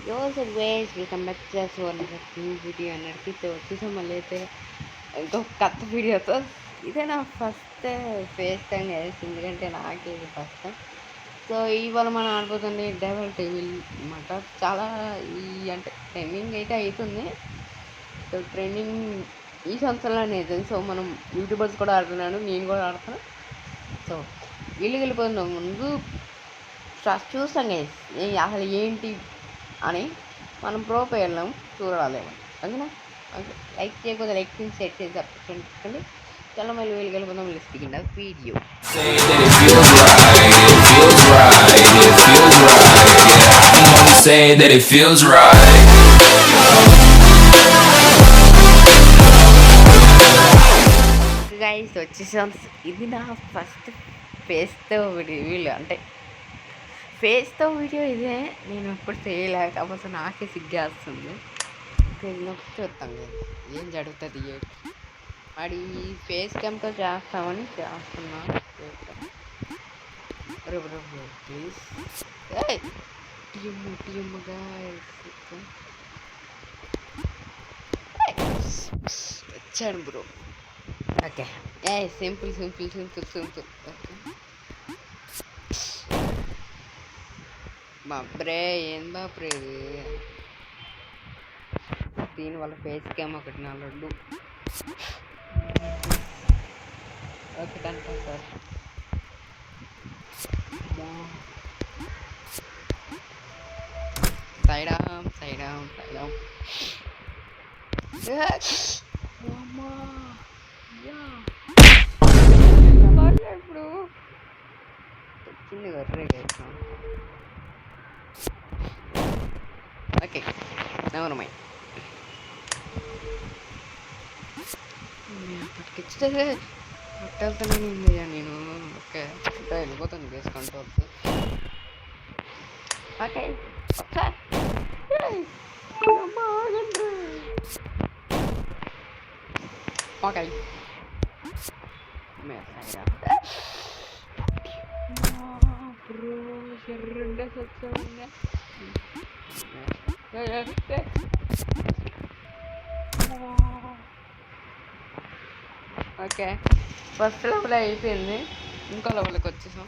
యోస్ వేస్ welcome back to new video అన్నట్టు వచ్చేసాం మళ్ళీ అయితే ఇంకో కొత్త వీడియోతో. ఇదే నా ఫస్ట్ ఫేస్ టైం గైస్, ఎందుకంటే నాకే ఇది ఫస్ట్ టైం. సో ఇవాళ మనం ఆడిపోతుంది డెవల్ టేబుల్ అనమాట. చాలా అంటే ట్రెండింగ్ అయితే అవుతుంది. సో ట్రెండింగ్ ఈ సంవత్సరంలోనే అవుతుంది. సో మనం యూట్యూబర్స్ కూడా ఆడుతున్నాను, నేను కూడా ఆడుతాను. సో వీళ్ళు వెళ్ళిపోతున్నాం ముందు చూస్తాం గైస్ అసలు ఏంటి అని. మనం ప్రో వెళ్ళాం చూడాలి ఓకేనా. లైక్ చేయకపోతే లైక్ చేసి సెట్ చేసి చెప్పండి. చాలా మళ్ళీ వెళ్ళిపోదాం. Let's begin the video. Say that it feels right. Guys వచ్చేసాం. ఇది నా ఫస్ట్ ఫేస్తో వీడియో, అంటే ఫేస్తో వీడియో ఇదే. నేను ఎప్పుడు చేయలేకపోతే నాకే సిగ్గేస్తుంది. చూస్తాం ఏం జరుగుతుంది. వాడి ఫేస్ క్యామ్తో చేస్తామని చేస్తున్నా. ప్లీజ్ టీమ్గా వచ్చాడు బ్రో. ఓకే సింపుల్ ఓకే బాబ్రే, ఏం బాబ్రే ఇది. దీనివల్ల ఫేస్ క్యామ్ ఒకటి నా లడ్డు ఒకటి అంటా సార్. సైడ్ ఇప్పుడు వచ్చింది గర్రే. Okay never mind. పట్టుకొచ్చితే పట్టేళ్తానే నేను. ఓకే వెళ్ళిపోతాను గేస్ controls. Okay okay okay first level అయిపోయింది, ఇంకో లెవెల్కి వచ్చేసాం.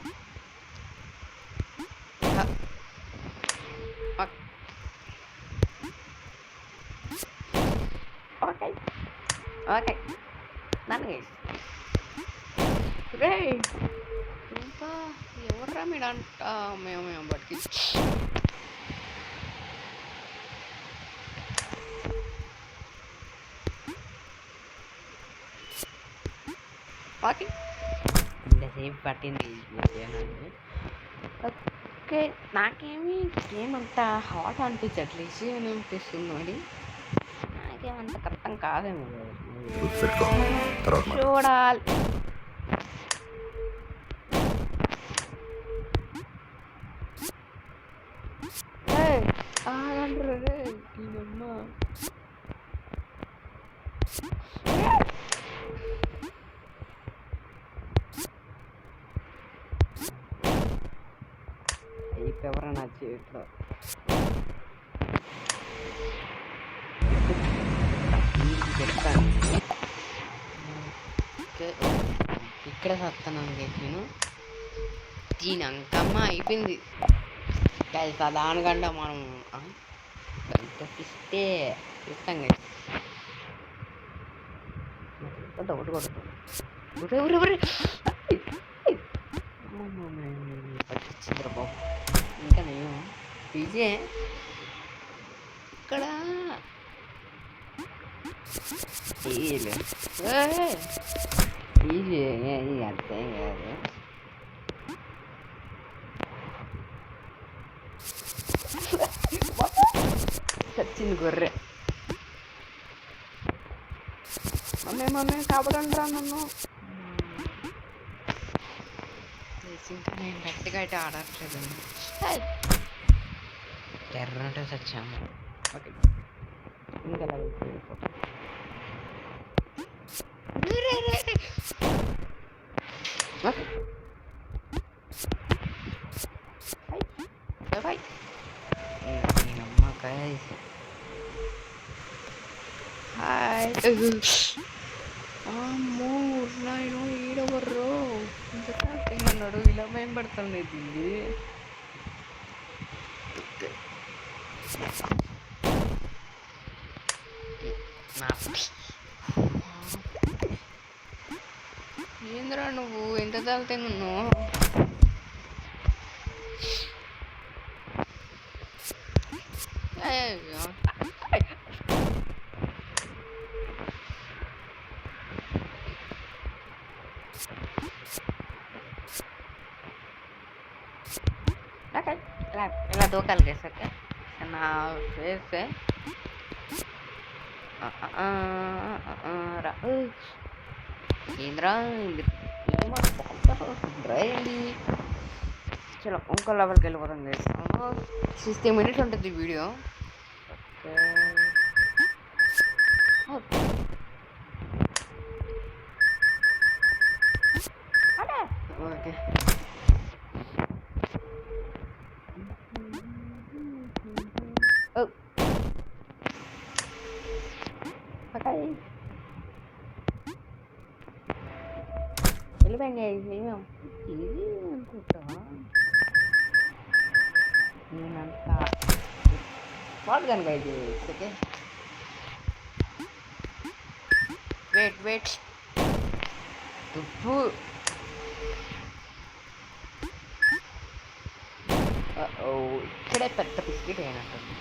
ఓకే ఓకే నన్ను రే ఇంకా ఎవర్రా మీడంట. మేము బట్టి ఓకే ఇంతసేపు పట్టింది. ఓకే నాకేమి ఏమంత హాట్ అనిపించట్లేదు అని అనిపిస్తుంది. మరి నాకేమంత కరెక్టం కాదేమో చూడాలి. ఆగండ్రు రే దీనమ్మ. అయిపోవరా నా చేతిలో. చెప్తాను ఇక్కడ వస్తాను నేను. దీని అంకమ్మ అయిపోయింది దానికంటే మనం ఇస్తే ఇస్తాం కదా. ఒకటి పట్టించిందిరా బాబు. ఇంకా నేను పీజే ఇక్కడ పీజే అర్థం కాదు. చచ్చింది గొర్రె. మమ్మీ కాపాడండి రా నన్ను. ఇంకా నేను గట్టిగా అయితే ఆడట్లేదు. ఎర్రంటే చచ్చాము. ఓకే ఇంకా నేనమ్మ గైస్ హాయ్. అమ్మో నేను ఈడవర్రో ఇంత యాక్టింగ్ అన్నాడు. ఇలా భయం పడుతుంది ఇది. ఏంద్రా నువ్వు ఎంత తాగితే నన్ను ఇలా దూకాలి గేసాక నా ఫేస్ ఏంద్రా డ్రైంది. చలో ఇంకో లెవెల్కి వెళ్ళిపోతాం గైస్. 60 minutes ఉంటుంది వీడియో. ఓకే వెళ్ళిపోయింది. ఏమేం ఇది అనుకుంటా నేనంతా వాడు కనుక ఇది. ఓకే వెయిట్ తుప్పు ఇక్కడే పెద్ద బిస్కెట్ అయినట్టుంది.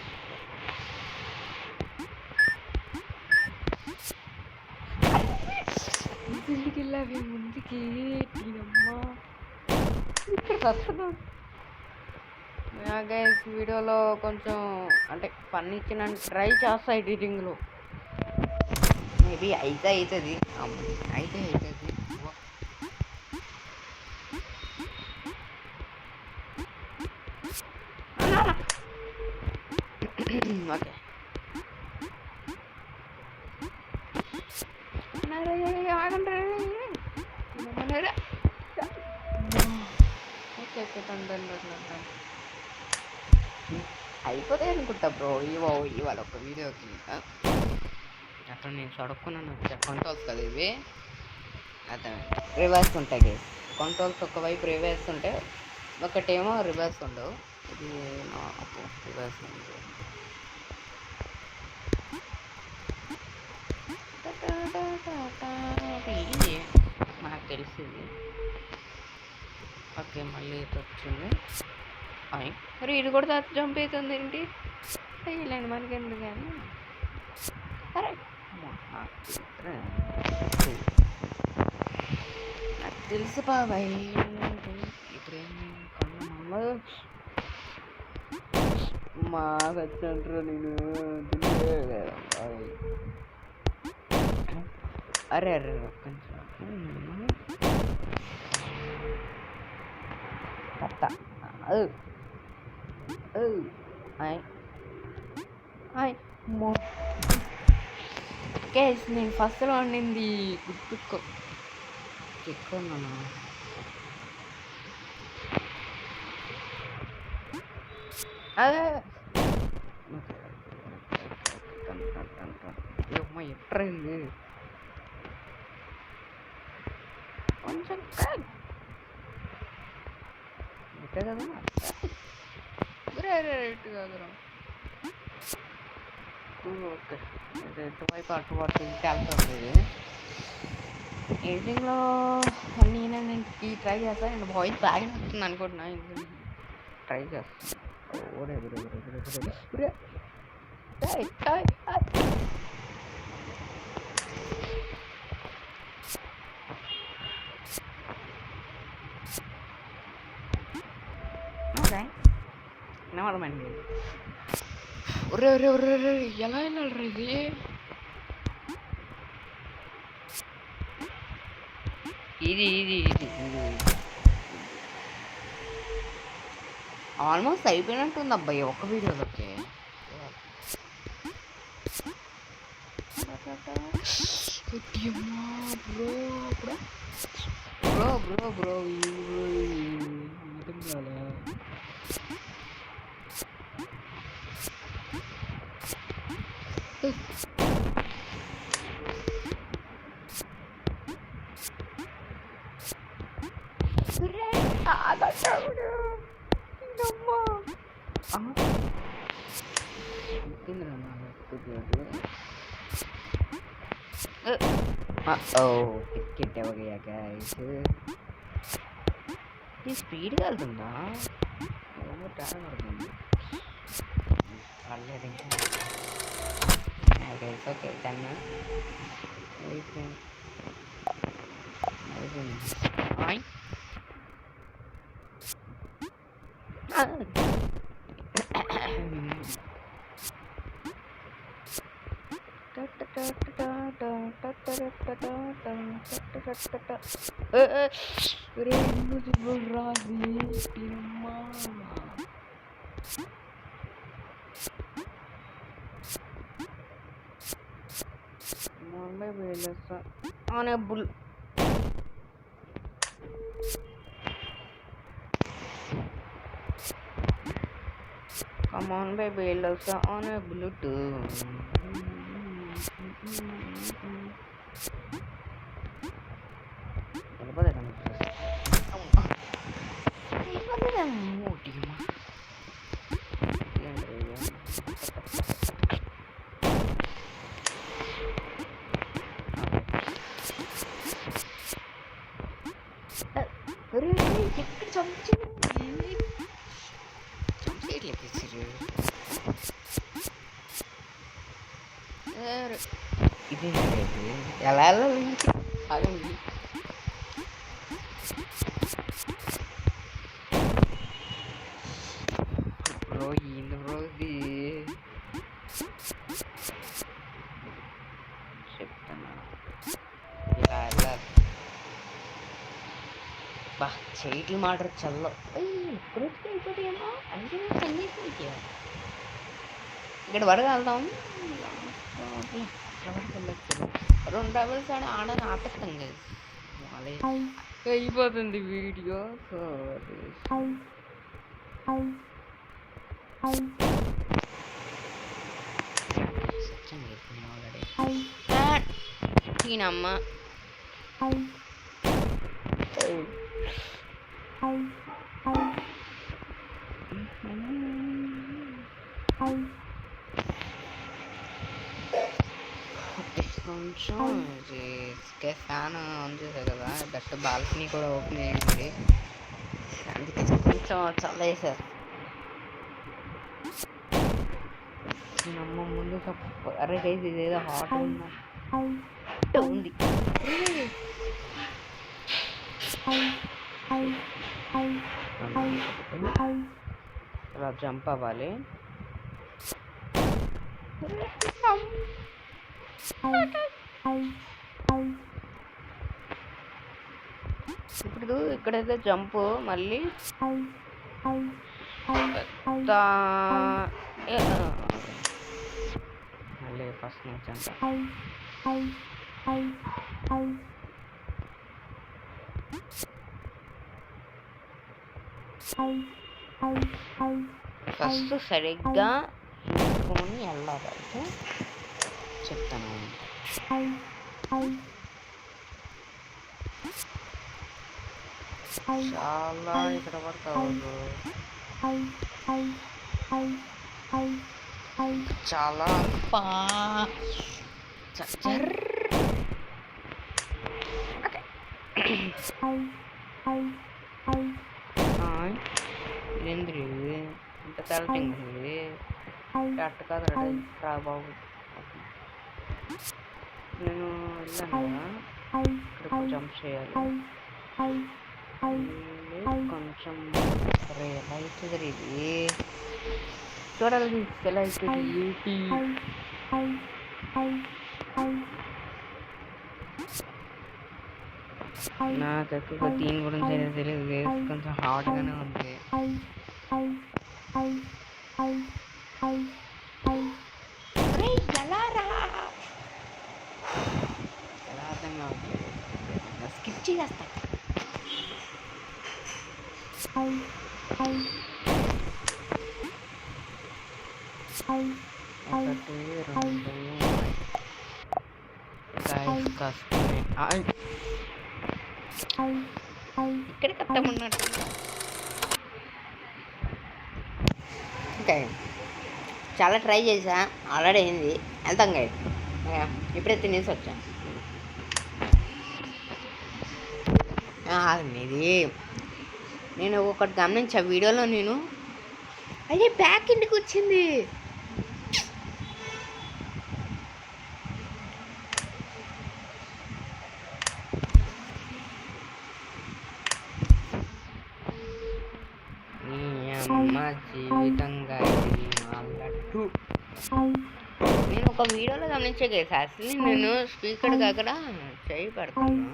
ఇంటికి వెళ్ళావి ముందుకి అమ్మా ఇక్కడ వస్తున్నాం. గైస్ వీడియోలో కొంచెం అంటే పని ఇచ్చిన ట్రై చేస్తా ఎడిటింగ్లో. మేబీ అయితే అవుతుంది. ఓకే అయిపోతాయి అనుకుంటా బ్రో ఇవాళ ఒక వీడియోకి. అట్లా నేను చదువుకున్నాను. కంట్రోల్స్ కదా ఇవి. అదే రివర్స్ ఉంటాయి గైస్. కంట్రోల్స్ ఒకవైపు రివర్స్ ఉంటే ఒకటేమో రివర్స్ ఉండవు. ఇది నాకు రివర్స్ ఉంది. నాకు తెలిసింది. ఓకే మళ్ళీ ఇది వచ్చింది. మరి ఇది కూడా జంప్ అవుతుంది ఏంటి? అయ్యలేండి మనకి ఎందుకు కానీ. సరే నాకు తెలుసు బాబాయ్. ఇప్పుడేమి మా వచ్చంటారు నేను. అరే కట్ట కేస్ నేను ఫస్ట్లో వండింది గుర్తుకో ఎక్కున్నాను. అదే ఎట్రైంది కొంచెం ఇట్టే కదా రైట్ కాదురా. ఓకే ఎటువైపు అటు వెళ్తుంది. ఎడిటింగ్లో నేను ట్రై చేస్తాను. అండ్ వాయిస్ బాగా వస్తుంది అనుకుంటున్నా. ట్రై చేస్తాను. వినవడమండి. ఒరే ఎలా వెళ్ళాలి ఇది? ఇది ఆల్మోస్ట్ అయిపోయినట్టుంది అబ్బాయి ఒక వీడియోలోకి. బ్రో క్రికెట్ ఇది స్పీడ్గా వెళ్తుందా తేడా పడుతుంది పర్లేదు ఓకే ఓకే కన్నా on a bull. Come on, baby, let's on a Bluetooth. ఇది ఎలా వెళ్ళాలి అదండి బ్రో ఏంది బ్రో ఇది చెప్తాను ఇలా వెళ్ళాలి బా చేయట్లు మాట చల్లో అయిపోతాయేమో అంటే ఇక్కడ వరకు వెళ్దాం 2 డబుల్స్ అని ఆడని ఆపేస్తాం కదా అయిపోతుంది వీడియో ఈయనమ్మ కొంచెం ఫ్యాన్ ఆన్ చేశారు కదా దట్ బాల్కనీ కూడా ఓపెన్ అయ్యింది అందుకే కొంచెం చల్ల వేసారు అమ్మ ముందు అరే గైస్ ఇదేదో హాట్ ఉంది ఇలా జంప్ అవ్వాలి ఇప్పుడు ఇక్కడైతే జంప్ మళ్ళీ మళ్ళీ ఫస్ట్ నుంచి ఫస్ట్ సరిగ్గా చూసుకొని వెళ్ళాలి చెప్తాను చాలా ఇక్కడ పడతావు చాలా ఇదేంద్రీ ఇంత తలటింగ్ అట్ట కాదు రా బాబు నేను వెళ్ళాను ఇక్కడ జంప్ చేయాలి కొంచెం ఎలా అవుతుంది ఇది చూడాలి ఎలా అవుతుంది నాకు ఎక్కువగా దీని గురించి అయితే తెలియదు కొంచెం హాట్గానే ఉంది ఎలా అర్థం కావట్లేదు స్కిప్ చేస్తా ఒకటి రెండు ఇక్కడ కష్టం ఉన్నట్టు. ఓకే, చాలా ట్రై చేసా, ఆల్రెడీ అయింది, వెళ్తాం గైడ్. ఇప్పుడే తినేసి వచ్చాను. ఇది నేను ఒకటి గమనించా వీడియోలో, నేను అయ్యే బ్యాక్ ఇంటికి వచ్చింది. జీవితంగా నేను ఒక వీడియోలో గమనించే కదా, అసలు నేను స్పీకర్ కాకుండా చేయి పెడతాను,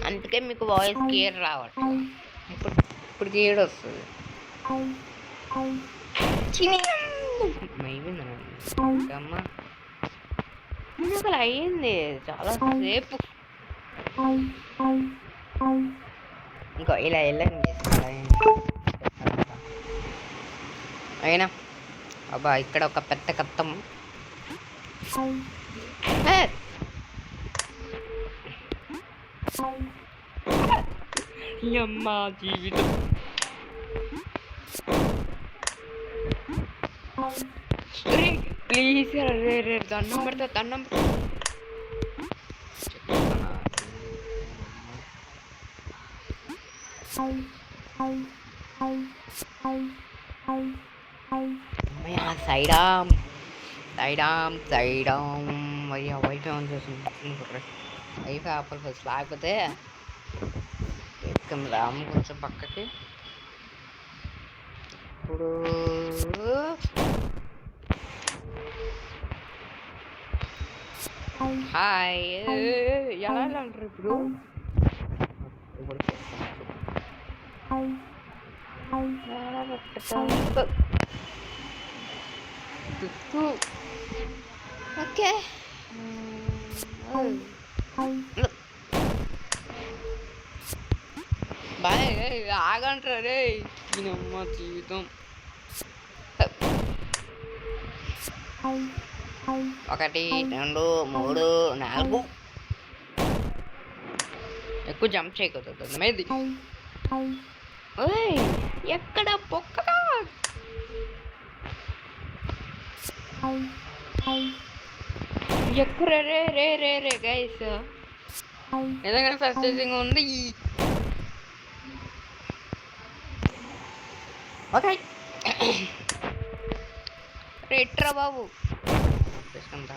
అందుకే మీకు వాయిస్ క్లియర్ రావట్లేదు. ఇప్పుడు క్లియర్ వస్తుంది. అమ్మ అసలు అయ్యింది చాలా సేపు. ఇంకో ఇలా వెళ్ళండి అయినా. అబ్బా ఇక్కడ ఒక పెద్ద కత్తం. అమ్మ జీవితం. ప్లీజ్ రే దండం పెడతా, దండం. సైడామ్ సైడామ్ సైడామ్ అయ్యా వైఫై ఆన్ చేస్తుంది. వైఫై ఆపల్ ఫస్ట్, లేకపోతే రాము కొంచెం పక్కకి. ఇప్పుడు హాయ్ ఎలా అంటారు ఇప్పుడు? Okay bye. ఆగంటారా రే, ఈయనమ్మ జీవితం. ఒకటి రెండు మూడు నాలుగు. ఎక్కువ జంప్ చేయకూడదు. మేది ఎక్కడ పొక్కడా ఎక్కువ రే రే రే రే గైస్. ఎందుకంటే ఫస్ట్ థింగ్ ఉంది. ఓకే రేట్రా బాబు తీసుకుంటా,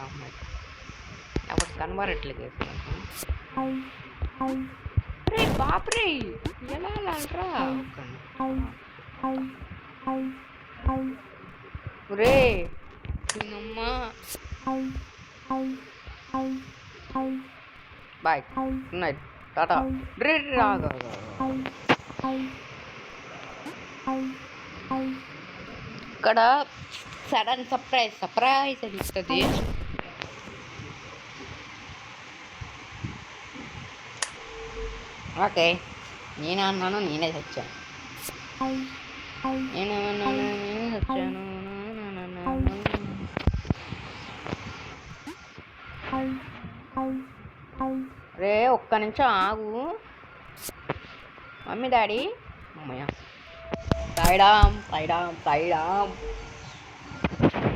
నాకు కనబడట్లేదు. రే బాపురే ఎలా అంటరా రే అమ్మా. Bye, good night, tata. రే రాగా ఇక్కడ సడన్ సర్ప్రైజ్ అని ఇస్తుంది. ఓకే నేనే అన్నాను, నేనే చచ్చాను. నేనేమన్నాను, నేనే చచ్చాను. రే ఒక్క నిమిషం ఆగు మమ్మీ డాడీ. అమ్మయ్య సైడామ్ సైడామ్ సైడామ్.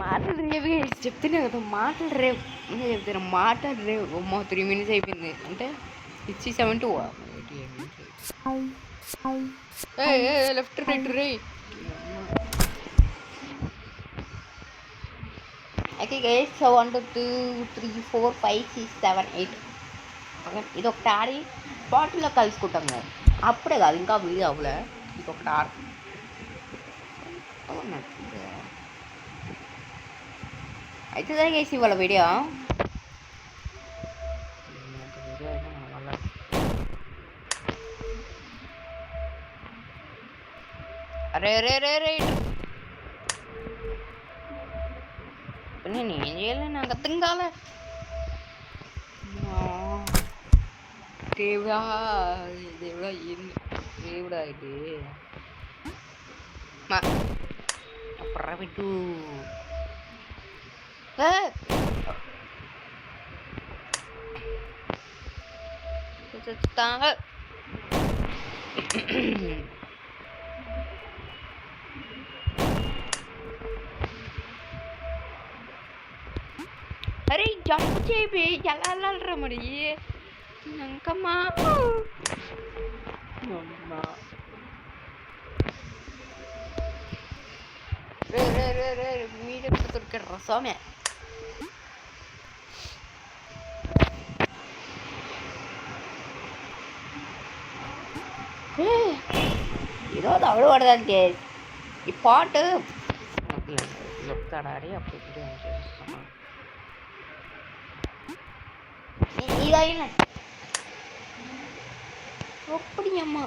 మాటలు రేపు చెప్తేనే కదా, మాటలు రేపు చెప్తాను, మాటలు రేపు. అమ్మా 3 minutes అయిపోయింది అంటే 6:72. లెఫ్ట్ రైట్ రే. Okay guys, 1 2 3 4 5 6 7 8. ఓకే ఇది ఒకటి ఆడి బాటిల్లో కలుసుకుంటాం కదా, అప్పుడే కాదు ఇంకా వీడియో అవ్వలే. ఇది ఒకటి ఆడు అయితే జరిగేసి ఇవాళ వీడియో. అరే రే రే రే నేను ఏం చేయాలి, నాకు అర్థం కాలే. దేవుడా దేవుడా ఏంది దేవుడా ఇది పెట్టు. అరే జంప్ చేయి, ఎలా వెళ్ళాలరా మరి ఇంకమ్మా. మీరు ఎప్పుడు దొరికారు స్వామి? ఈరోజు అవడు పడదానికి ఈ పాట్ చెప్తాడాడి అప్పుడు చేస్తున్నా. ఇది అయినా అప్పుడు అమ్మ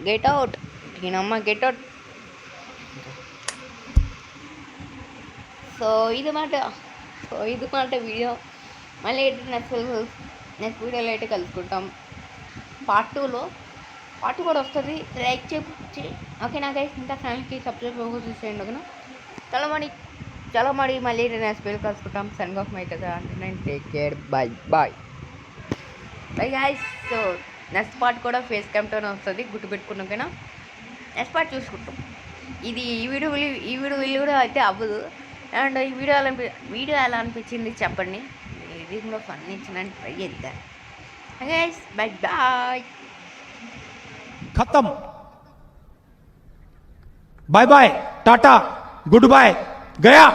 గెట్ అవుట్, ఈయనమ్మ గెట్ అవుట్. సో ఇది మాట వీడియో. మళ్ళీ నెక్స్ట్ వీడియోలో అయితే కలుసుకుంటాం. పార్ట్ 2 కూడా వస్తుంది. లైక్ చేసి ఓకేనా గైస్, ఇంకా ఛానల్కి సబ్స్క్రైబ్ చేసేయండి ఓకేనా. చలో మరి మళ్ళీ నెక్స్ట్ వీడియో కలుసుకుంటాం. సన్ ఆఫ్ మై కదా అంటే take care, bye bye bye guys. So next part కూడా ఫేస్ క్యామ్తోనే వస్తుంది, గుర్తుపెట్టుకున్నాం ఓకేనా. నెక్స్ట్ పార్ట్ చూసుకుంటాం. ఈ వీడియో కూడా అయితే అవ్వదు. అండ్ ఈ వీడియో ఎలా అనిపించింది చెప్పండి. ఇది కూడా ఫన్ ఇచ్చిన ట్రై చేద్దాం గైస్. Bye bye. खत्म, bye bye, tata, good bye, गया.